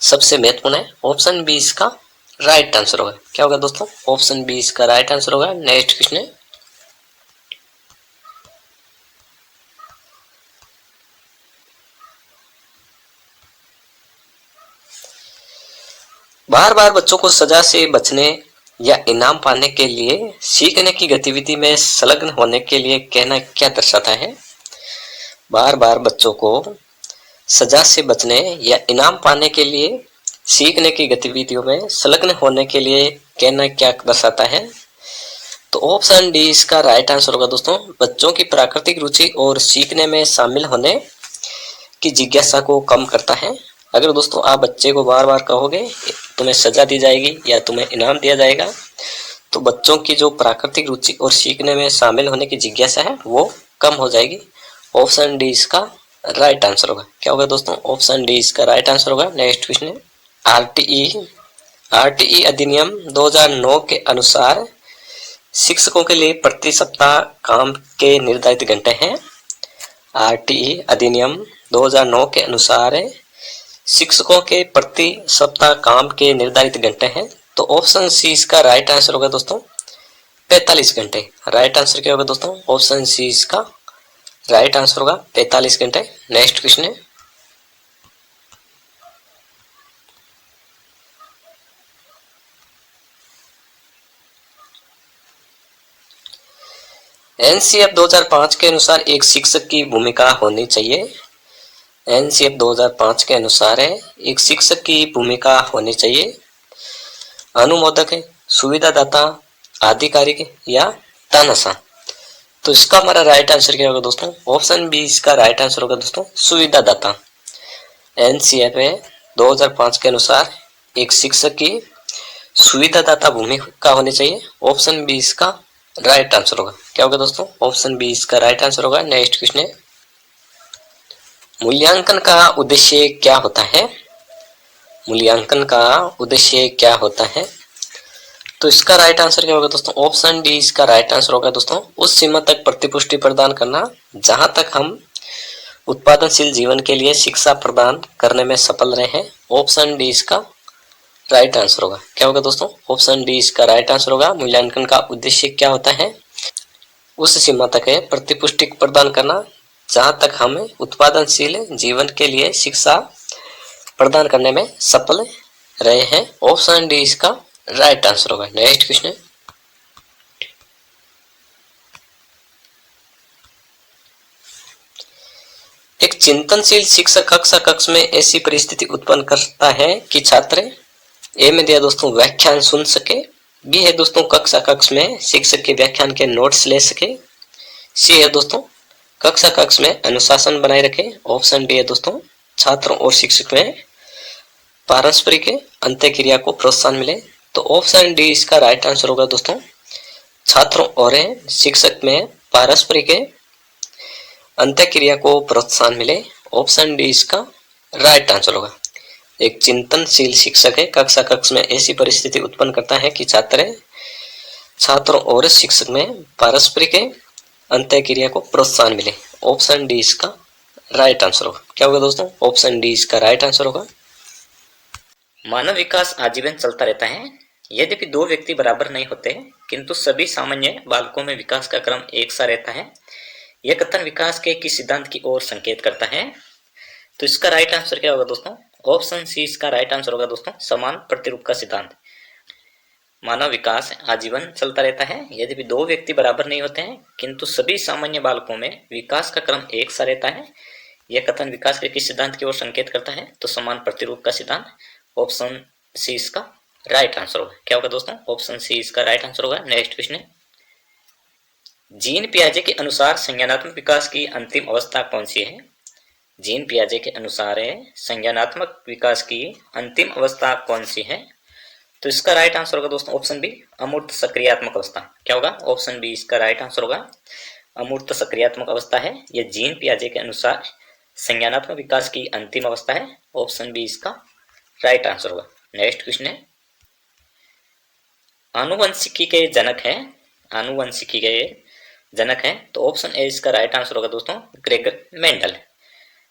सबसे महत्वपूर्ण है। ऑप्शन बी इसका राइट आंसर होगा। क्या होगा दोस्तों, ऑप्शन बी इसका राइट आंसर होगा। नेक्स्ट क्वेश्चन है, बार बार बच्चों को सजा से बचने या इनाम पाने के लिए सीखने की गतिविधि में संलग्न होने के लिए कहना क्या दर्शाता है? बार बार बच्चों को सजा से बचने या इनाम पाने के लिए सीखने की गतिविधियों में संलग्न होने के लिए कहना क्या दर्शाता है? तो ऑप्शन डी इसका राइट आंसर होगा दोस्तों। बच्चों की प्राकृतिक रुचि और सीखने में शामिल होने की जिज्ञासा को कम करता है। अगर दोस्तों आप बच्चे को बार बार कहोगे तुम्हें सजा दी जाएगी या तुम्हें इनाम दिया जाएगा, तो बच्चों की जो प्राकृतिक रुचि और सीखने में शामिल होने की जिज्ञासा है वो कम हो जाएगी। ऑप्शन डी इसका राइट आंसर होगा। क्या होगा दोस्तों? ऑप्शन डी इसका राइट आंसर होगा। नेक्स्ट क्वेश्चन है, आरटीई अधिनियम 2009 के अनुसार शिक्षकों के लिए प्रति सप्ताह काम के निर्धारित घंटे हैं। आरटीई अधिनियम 2009 के अनुसार शिक्षकों के प्रति सप्ताह काम के निर्धारित घंटे हैं। तो ऑप्शन सी इसका राइट आंसर होगा दोस्तों, 45 घंटे। राइट आंसर क्या होगा दोस्तों? ऑप्शन सी इसका राइट आंसर होगा, 45 घंटे। नेक्स्ट क्वेश्चन है, एनसीएफ 2005 के अनुसार एक शिक्षक की भूमिका होनी चाहिए। एनसीएफ 2005 के अनुसार एक शिक्षक की भूमिका होनी चाहिए। अनुमोदक है, सुविधादाता, आधिकारिक या तानाशाह। तो इसका हमारा राइट आंसर क्या होगा दोस्तों? ऑप्शन बी इसका राइट आंसर होगा दोस्तों, सुविधादाता। एनसीएफ 2005 के अनुसार एक शिक्षक की सुविधादाता भूमिका होनी चाहिए। ऑप्शन बी इसका राइट आंसर होगा। क्या होगा दोस्तों? ऑप्शन बी इसका राइट आंसर होगा। नेक्स्ट क्वेश्चन है, मूल्यांकन का उद्देश्य क्या होता है? मूल्यांकन का उद्देश्य क्या होता है? तो इसका राइट आंसर क्या होगा दोस्तों? ऑप्शन डी इसका राइट आंसर होगा दोस्तों, उस सीमा तक प्रतिपुष्टि प्रदान करना जहां तक हम उत्पादनशील जीवन के लिए शिक्षा प्रदान करने में सफल रहे हैं। ऑप्शन डी इसका राइट आंसर होगा। क्या होगा दोस्तों? ऑप्शन डी इसका राइट आंसर होगा। मूल्यांकन का उद्देश्य क्या होता है? उस सीमा तक है प्रतिपुष्टि प्रदान करना जहां तक हम उत्पादनशील जीवन के लिए शिक्षा प्रदान करने में सफल रहे हैं। ऑप्शन डी इसका राइट आंसर होगा। नेक्स्ट क्वेश्चन, एक चिंतनशील शिक्षक कक्षा कक्ष में ऐसी परिस्थिति उत्पन्न करता है कि छात्र ए में दिया दोस्तों व्याख्यान सुन सके, बी है दोस्तों कक्षा कक्ष में शिक्षक के व्याख्यान के नोट्स ले सके, सी है दोस्तों कक्षा कक्ष में अनुशासन बनाए रखे, ऑप्शन डी है दोस्तों छात्रों और शिक्षक में पारस्परिक अंतःक्रिया को प्रोत्साहन मिले। तो ऑप्शन डी इसका राइट आंसर होगा दोस्तों, छात्रों और शिक्षक में पारस्परिक अंतःक्रिया को प्रोत्साहन मिले। ऑप्शन डी इसका राइट आंसर होगा। एक चिंतनशील शिक्षक है कक्षा कक्ष में ऐसी परिस्थिति उत्पन्न करता है कि छात्रों और शिक्षक में पारस्परिक अंतःक्रिया को प्रोत्साहन मिले। ऑप्शन डी इसका राइट आंसर होगा। क्या होगा दोस्तों? ऑप्शन डी इसका राइट आंसर होगा। मानव विकास आजीवन चलता रहता है। यद्यपि दो व्यक्ति बराबर नहीं होते, किंतु सभी सामान्य बालकों में विकास का क्रम एक सा रहता है। यह कथन विकास के किस सिद्धांत की ओर संकेत करता है? तो इसका राइट आंसर क्या होगा दोस्तों? ऑप्शन सी इसका राइट आंसर होगा दोस्तों, समान प्रतिरूप का सिद्धांत। मानव विकास आजीवन चलता रहता है। यद्यपि दो व्यक्ति बराबर नहीं होते हैं, किंतु सभी सामान्य बालकों में विकास का क्रम एक सा रहता है। यह कथन विकास के किस सिद्धांत की ओर संकेत करता है? तो समान प्रतिरूप का सिद्धांत। ऑप्शन सी इसका राइट आंसर होगा। क्या होगा दोस्तों? ऑप्शन सी इसका राइट आंसर होगा। नेक्स्ट क्वेश्चन है, जीन पियाजे के अनुसार संज्ञानात्मक विकास की अंतिम अवस्था कौन सी है? जीन पियाजे के अनुसार संज्ञानात्मक विकास की अंतिम अवस्था कौन सी है? तो इसका राइट आंसर होगा दोस्तों ऑप्शन बी, अमूर्त सक्रियात्मक अवस्था। क्या होगा? ऑप्शन बी इसका राइट आंसर होगा, अमूर्त सक्रियात्मक अवस्था है। यह जीन पियाजे के अनुसार संज्ञानात्मक विकास की अंतिम अवस्था है। ऑप्शन बी इसका राइट आंसर होगा। नेक्स्ट क्वेश्चन है, आनुवंशिकी के जनक है, आनुवंशिकी के जनक है, तो ऑप्शन ए इसका राइट आंसर होगा दोस्तों, ग्रेगर मेंडल।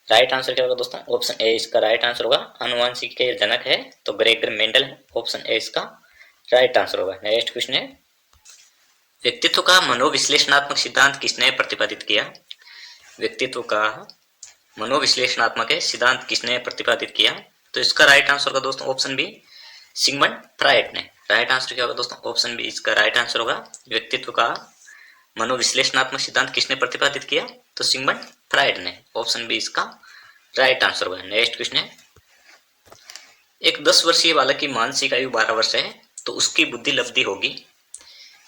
राइट आंसर क्या होगा दोस्तों? ऑप्शन ए इसका राइट आंसर होगा। आनुवंशिकी के जनक है तो ग्रेगर मेंडल है। ऑप्शन ए इसका राइट आंसर होगा। नेक्स्ट क्वेश्चन है, व्यक्तित्व का मनोविश्लेषणात्मक सिद्धांत किसने प्रतिपादित किया? व्यक्तित्व का मनोविश्लेषणात्मक सिद्धांत किसने प्रतिपादित किया? तो इसका राइट आंसर होगा दोस्तों ऑप्शन बी, सिगमंड फ्रायड ने। राइट आंसर क्या होगा दोस्तों? ऑप्शन बी इसका राइट आंसर होगा। व्यक्तित्व का मनोविश्लेषणात्मक सिद्धांत किसने प्रतिपादित किया? तो सिगमंड फ्राइड ने। ऑप्शन बी इसका राइट आंसर होगा। नेक्स्ट क्वेश्चन है, एक 10 वर्षीय बालक की मानसिक आयु 12 वर्ष है तो उसकी बुद्धि लब्धि होगी।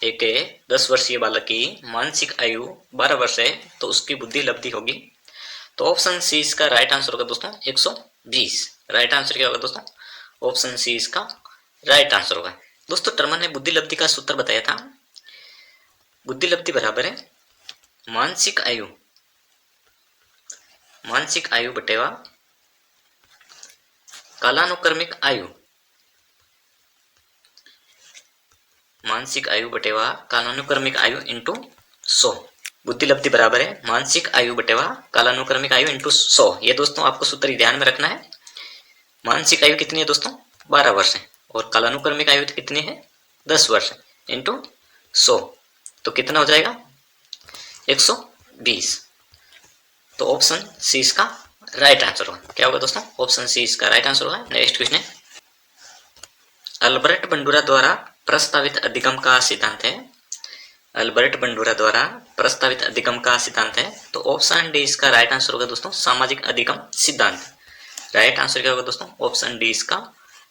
एक 10 वर्षीय बालक की मानसिक आयु 12 वर्ष है तो उसकी बुद्धि लब्धि होगी। तो ऑप्शन सी इसका राइट आंसर होगा दोस्तों 120। राइट आंसर क्या होगा दोस्तों? ऑप्शन सी इसका राइट आंसर होगा। दोस्तों टर्मन ने बुद्धि लब्धि का सूत्र बताया था। बुद्धि लब्धि बराबर है मानसिक आयु बटेवा कालानुक्रमिक आयु। मानसिक आयु बटेवा कालानुक्रमिक आयु इंटू 100। बुद्धि लब्धि बराबर है मानसिक आयु बटेवा कालानुक्रमिक आयु इंटू 100। ये दोस्तों आपको सूत्र ध्यान में रखना है। मानसिक आयु कितनी है दोस्तों? 12 वर्ष है और कालानुक्रमिक आयु कितनी है? 10 वर्ष इंटू 100 तो कितना हो जाएगा? 120। तो ऑप्शन सी इसका राइट आंसर होगा। क्या होगा दोस्तों? ऑप्शन सी इसका राइट आंसर होगा। नेक्स्ट क्वेश्चन है, अल्बर्ट बंडूरा द्वारा प्रस्तावित अधिगम का सिद्धांत है। अल्बर्ट बंडूरा द्वारा प्रस्तावित अधिगम का सिद्धांत है तो ऑप्शन डी इसका राइट आंसर होगा दोस्तों सामाजिक अधिगम सिद्धांत। राइट आंसर क्या होगा दोस्तों? ऑप्शन डी इसका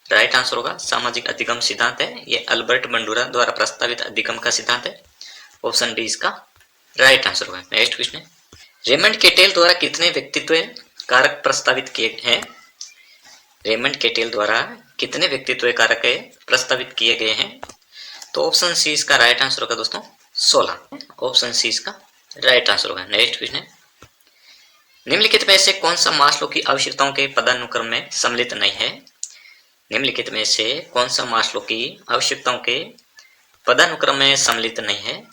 राइट आंसर होगा सामाजिक अधिगम सिद्धांत है। ये अल्बर्ट बंडूरा द्वारा प्रस्तावित अधिगम का सिद्धांत है। ऑप्शन डी इसका राइट आंसर होगा। नेक्स्ट क्वेश्चन है, रेमंड केटेल द्वारा कितने व्यक्तित्व कारक प्रस्तावित किए हैं? रेमंड केटेल द्वारा कितने व्यक्तित्व कारक प्रस्तावित किए गए हैं? तो ऑप्शन सी इसका राइट आंसर होगा दोस्तों 16। ऑप्शन सी इसका राइट आंसर होगा। नेक्स्ट क्वेश्चन है, निम्नलिखित में से कौन सा मास्लो की आवश्यकताओं के पदानुक्रम में सम्मिलित नहीं है? निम्नलिखित में से कौन सा मास्लो की आवश्यकताओं के पदानुक्रम में सम्मिलित नहीं है?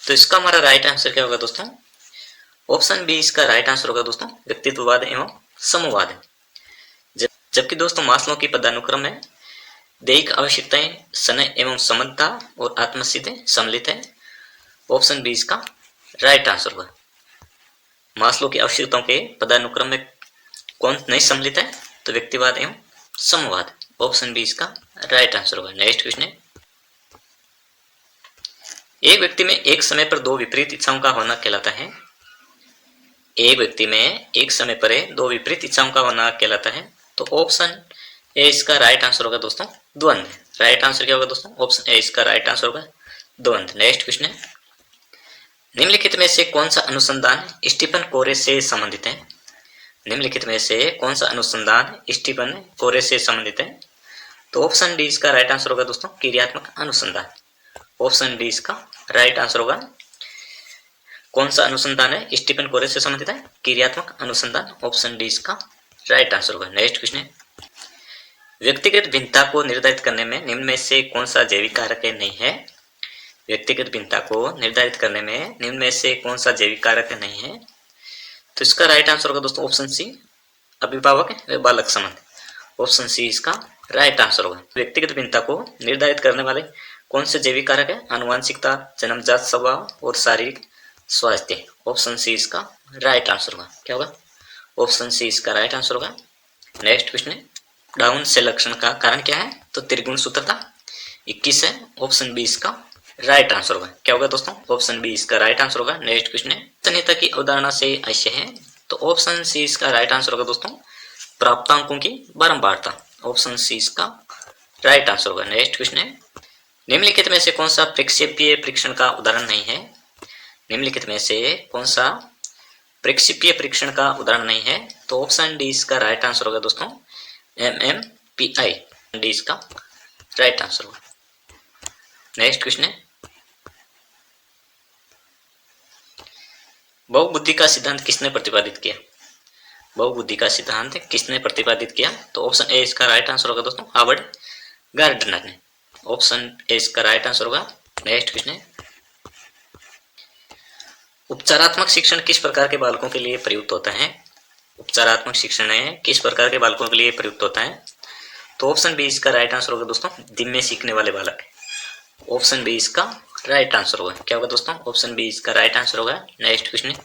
तो इसका हमारा राइट आंसर क्या होगा दोस्तों? ऑप्शन बी इसका राइट आंसर होगा दोस्तों व्यक्तित्ववाद एवं समूहवाद। जबकि दोस्तों मास्लो की पदानुक्रम में दैहिक आवश्यकताएं, स्नेह एवं समता और आत्मसिद्धि सम्मिलित है। ऑप्शन बी इसका राइट आंसर होगा। मास्लो की आवश्यकताओं के पदानुक्रम में कौन नहीं सम्मिलित है? तो व्यक्तिवाद एवं समूहवाद। ऑप्शन बी इसका राइट आंसर होगा। नेक्स्ट क्वेश्चन है, एक व्यक्ति में एक समय पर दो विपरीत इच्छाओं का होना कहलाता है। एक व्यक्ति में एक समय पर दो विपरीत इच्छाओं का होना कहलाता है। तो ऑप्शन ए इसका राइट आंसर होगा दोस्तों द्वंद्व। राइट आंसर क्या होगा दोस्तों? ऑप्शन ए इसका राइट आंसर होगा द्वंद्व। नेक्स्ट क्वेश्चन है, निम्नलिखित में से कौन सा अनुसंधान स्टीफन कोरे से संबंधित है? निम्नलिखित में से कौन सा अनुसंधान स्टीफन कोरे से संबंधित है? तो ऑप्शन डी इसका राइट आंसर होगा दोस्तों क्रियात्मक अनुसंधान। ऑप्शन डी इसका राइट आंसर होगा। कौन सा अनुसंधान है स्टीफन कोरे से संबंधित है? क्रियात्मक अनुसंधान। ऑप्शन डी इसका राइट आंसर होगा। नेक्स्ट क्वेश्चन है, व्यक्तिगत भिन्नता को निर्धारित करने में निम्न में से कौन सा जैविक कारक नहीं है? व्यक्तिगत भिन्नता को निर्धारित करने में निम्न में से कौन सा जैविक कारक नहीं है? तो इसका राइट आंसर होगा दोस्तों ऑप्शन सी अभिभावक व बालक संबंध। ऑप्शन सी इसका राइट आंसर होगा। व्यक्तिगत भिन्नता को निर्धारित करने वाले कौन से जैविक कारक है? आनुवंशिकता, जन्मजात स्वभाव और शारीरिक स्वास्थ्य। ऑप्शन सी इसका राइट आंसर होगा। क्या होगा? ऑप्शन सी इसका राइट आंसर होगा। नेक्स्ट क्वेश्चन है, डाउन से लक्षण का कारण क्या है? तो त्रिगुण सूत्रता 21 है। ऑप्शन बी इसका राइट आंसर होगा। क्या होगा दोस्तों? ऑप्शन बी इसका राइट आंसर होगा। नेक्स्ट क्वेश्चन है, तन्यता की अवधारणा से आशय है। तो ऑप्शन सी इसका राइट आंसर होगा दोस्तों प्राप्तांकों की बारंबारता। ऑप्शन सी इसका राइट आंसर होगा। नेक्स्ट क्वेश्चन है, निम्नलिखित में से कौन सा प्रक्षेपीय परीक्षण का उदाहरण नहीं है? निम्नलिखित में से कौन सा प्रक्षेपीय परीक्षण का उदाहरण नहीं है? तो ऑप्शन डी इसका राइट आंसर होगा दोस्तों MMPI। डी इसका राइट आंसर होगा। नेक्स्ट क्वेश्चन है, बहुबुद्धि का सिद्धांत किसने प्रतिपादित किया? बहुबुद्धि का सिद्धांत किसने प्रतिपादित किया? तो ऑप्शन ए इसका राइट आंसर होगा दोस्तों हार्वर्ड गार्डनर ने। ऑप्शन ए इसका राइट आंसर होगा। नेक्स्ट क्वेश्चन है, उपचारात्मक शिक्षण किस प्रकार के बालकों के लिए प्रयुक्त होता है? उपचारात्मक शिक्षण किस प्रकार के बालकों के लिए प्रयुक्त होता है? तो ऑप्शन बी इसका राइट आंसर होगा दोस्तों धीमे सीखने वाले बालक। ऑप्शन बी इसका राइट आंसर होगा। क्या होगा दोस्तों? ऑप्शन बी इसका राइट आंसर होगा। नेक्स्ट क्वेश्चन है,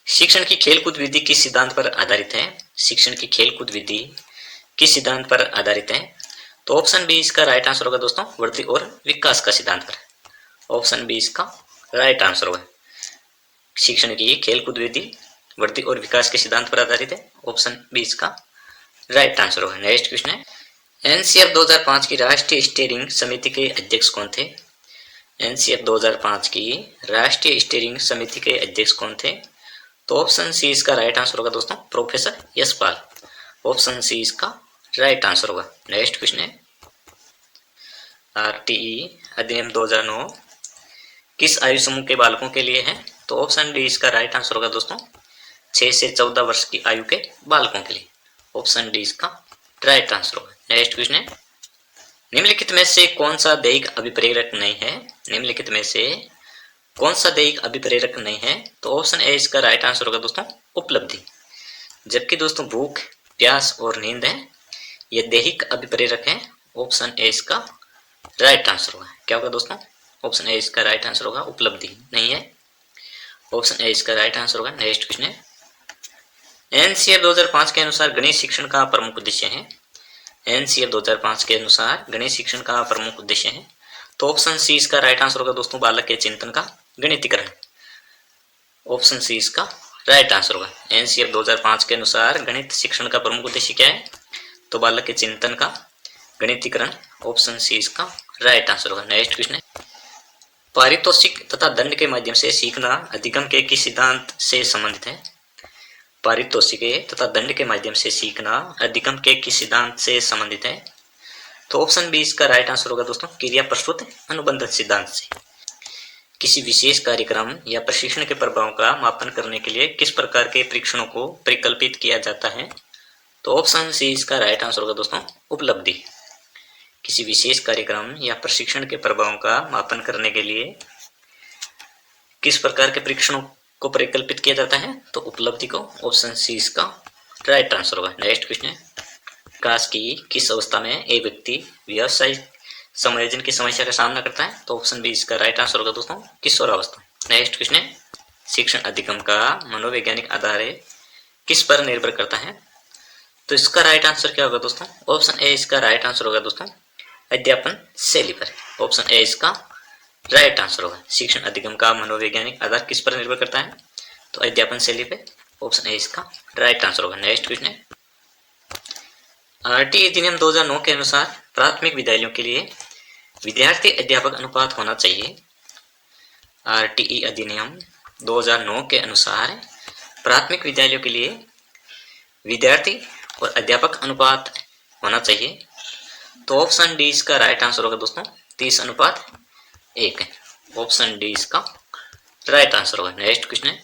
शिक्षण की खेलकूद विधि किस सिद्धांत पर आधारित है? शिक्षण की खेलकूद विधि किस सिद्धांत पर आधारित है? तो ऑप्शन बी इसका राइट आंसर होगा दोस्तों वृद्धि और विकास का सिद्धांत पर। ऑप्शन बी इसका राइट आंसर होगा। शिक्षण की खेलकूद वृद्धि और विकास के सिद्धांत पर आधारित है। ऑप्शन बी इसका राइट आंसर होगा। नेक्स्ट क्वेश्चन है, एनसीएफ 2005 की राष्ट्रीय स्टीयरिंग समिति के अध्यक्ष कौन थे? एनसीएफ 2005 की राष्ट्रीय स्टीयरिंग समिति के अध्यक्ष कौन थे? तो ऑप्शन सी इसका राइट आंसर होगा दोस्तों, प्रोफेसर यशपाल। ऑप्शन सी इसका राइट आंसर होगा। नेक्स्ट क्वेश्चन है, आरटीई अधिनियम 2009 किस आयु समूह के बालकों के लिए है? तो ऑप्शन डी इसका राइट आंसर होगा दोस्तों, 6 से 14 वर्ष की आयु के बालकों के लिए। ऑप्शन डी इसका राइट आंसर होगा। नेक्स्ट क्वेश्चन है, निम्नलिखित में से कौन सा दैहिक अभिप्रेरक नहीं है? निम्नलिखित में से कौन सा दैहिक अभिप्रेरक नहीं है? तो ऑप्शन ए इसका राइट आंसर होगा दोस्तों, उपलब्धि। जबकि दोस्तों भूख, प्यास और नींद है ये दैहिक अभिप्रेरक है। ऑप्शन ए इसका राइट आंसर होगा। क्या होगा दोस्तों? ऑप्शन ए इसका राइट आंसर होगा, उपलब्धि नहीं है। ऑप्शन ए इसका राइट आंसर होगा। नेक्स्ट क्वेश्चन है, एनसीएफ 2005 के अनुसार गणित शिक्षण का प्रमुख उद्देश्य है? एनसीएफ 2005 के अनुसार गणित शिक्षण का प्रमुख उद्देश्य है। तो ऑप्शन सी इसका राइट आंसर होगा दोस्तों, बालक के चिंतन का गणितीकरण। ऑप्शन सी इसका राइट आंसर होगा। एनसीएफ 2005 के अनुसार गणित शिक्षण का प्रमुख उद्देश्य क्या है? तो बालक के चिंतन का गणितीकरण। ऑप्शन सी इसका राइट आंसर होगा। नेक्स्ट क्वेश्चन है, पारितोषिक तथा दंड के माध्यम से सीखना अधिगम के किस सिद्धांत से संबंधित है? पारितोषिक तथा दंड के माध्यम से सीखना अधिगम के किस सिद्धांत से संबंधित है? तो ऑप्शन बी इसका राइट आंसर होगा दोस्तों, क्रिया प्रस्तुत अनुबंध सिद्धांत से। किसी विशेष कार्यक्रम या प्रशिक्षण के प्रभाव का मापन करने के लिए किस प्रकार के परीक्षणों को परिकल्पित किया जाता है? तो ऑप्शन सी इसका राइट आंसर होगा दोस्तों, उपलब्धि। किसी विशेष कार्यक्रम या प्रशिक्षण के प्रभाव का मापन करने के लिए किस प्रकार के परीक्षणों को परिकल्पित किया जाता है? तो उपलब्धि को। ऑप्शन सी इसका राइट आंसर होगा। नेक्स्ट क्वेश्चन है, विकास की किस अवस्था में एक व्यक्ति व्यावसायिक समायोजन की समस्या का सामना करता है? तो ऑप्शन बी इसका राइट आंसर होगा दोस्तों, किशोरावस्था। नेक्स्ट क्वेश्चन है, शिक्षण अधिगम का मनोवैज्ञानिक आधार किस पर निर्भर करता है? तो इसका राइट आंसर क्या होगा दोस्तों? ऑप्शन ए इसका राइट आंसर होगा दोस्तों, अध्यापन शैली पर। ऑप्शन ए इसका राइट आंसर होगा। शिक्षण अधिगम का मनोवैज्ञानिक आधार किस पर निर्भर करता है? तो अध्यापन शैली पे। ऑप्शन ए इसका राइट आंसर होगा। नेक्स्ट क्वेश्चन है, आरटीई अधिनियम 2009 के अनुसार प्राथमिक विद्यालयों के लिए विद्यार्थी अध्यापक अनुपात होना चाहिए। आरटीई अधिनियम 2009 के अनुसार प्राथमिक विद्यालयों के लिए विद्यार्थी और अध्यापक अनुपात होना चाहिए। तो ऑप्शन डी इसका राइट आंसर होगा दोस्तों, 30:1 है। ऑप्शन डी इसका राइट आंसर होगा। नेक्स्ट क्वेश्चन है,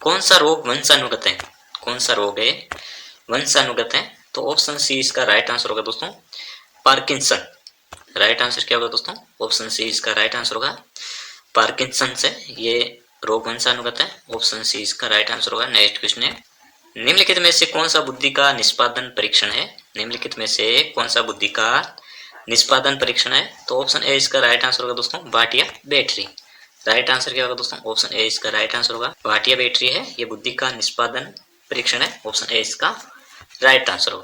कौन सा रोग वंशानुगत है? कौन सा रोग है वंशानुगत है? तो ऑप्शन सी इसका राइट आंसर होगा दोस्तों, पार्किंसन। राइट आंसर क्या होगा दोस्तों? ऑप्शन सी इसका राइट आंसर होगा, पार्किंसन से ये रोग वंशानुगत है। ऑप्शन सी इसका राइट आंसर होगा। नेक्स्ट क्वेश्चन है, निम्नलिखित में से कौन सा बुद्धि का निष्पादन परीक्षण है? निम्नलिखित में से कौन सा बुद्धि का निष्पादन परीक्षण है? तो ऑप्शन ए इसका राइट आंसर होगा दोस्तों, भाटिया बैटरी। राइट आंसर क्या होगा दोस्तों? ऑप्शन ए इसका राइट आंसर होगा, भाटिया बैटरी है ये बुद्धि का निष्पादन परीक्षण है। ऑप्शन ए इसका राइट आंसर होगा।